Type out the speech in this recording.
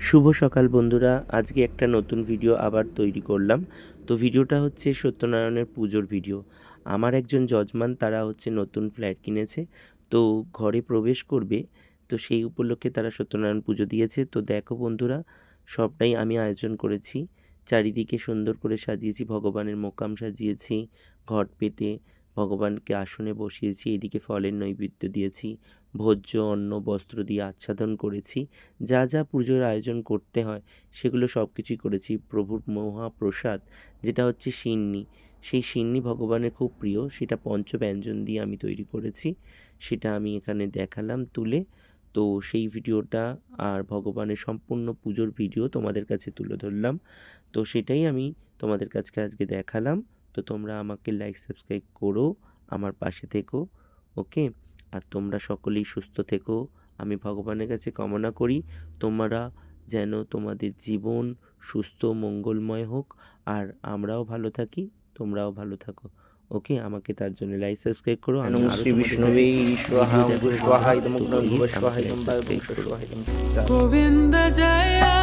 শুভ সকাল বন্ধুরা, আজকে একটা নতুন ভিডিও আবার তৈরি করলাম। তো ভিডিওটা হচ্ছে সত্যনারায়ণের পুজোর ভিডিও। আমার একজন যজমান তারা হচ্ছে নতুন ফ্ল্যাট কিনেছে, তো ঘরে প্রবেশ করবে, তো সেই উপলক্ষে তারা সত্যনারায়ণ পুজো দিয়েছে। তো দেখো বন্ধুরা, সবটাই আমি আয়োজন করেছি। চারিদিকে সুন্দর করে সাজিয়েছি, ভগবানের মোকাম সাজিয়েছি, ঘট পেতে ভগবানকে আসনে বসিয়েছি, এদিকে ফলের নৈবেদ্য দিয়েছি, ভোজ্য অন্ন বস্ত্র দিয়ে আচ্ছাদন করেছি। যা যা পুজোর আয়োজন করতে হয় সেগুলো সব কিছুই করেছি। প্রভুর মহাপ্রসাদ যেটা হচ্ছে সিন্নি, সেই সিন্নি ভগবানের খুব প্রিয়, সেটা পঞ্চব্যঞ্জন দিয়ে আমি তৈরি করেছি, সেটা আমি এখানে দেখালাম তুলে। তো সেই ভিডিওটা আর ভগবানের সম্পূর্ণ পুজোর ভিডিও তোমাদের কাছে তুলে ধরলাম। তো সেটাই আমি তোমাদের কাছে আজকে দেখালাম। তো তোমরা আমাকে লাইক সাবস্ক্রাইব করো, আমার পাশে থেকো, ওকে। আর তোমরা সকলেই সুস্থ থেকো, আমি ভগবানের কাছে কামনা করি তোমরা যেন তোমাদের জীবন সুস্থ মঙ্গলময় হোক, আর আমরাও ভালো থাকি, তোমরাও ভালো থাকো, ওকে। আমাকে তার জন্য লাইক সাবস্ক্রাইব করো। আমি নমো আরও শ্রী তোমাদের কাছে বিষ্ণুবে ভিডিও ঈশ্বাহং দেখাবো পুষ্পাহায় বন্ধুরা, তো দমগ্ন প্লিজ আমাকে ভুবস্বাহায় লাইক দম সাবস্ক্রাইব করো। বায়ুবংশস্বাহায় দম। গোবিন্দ জয়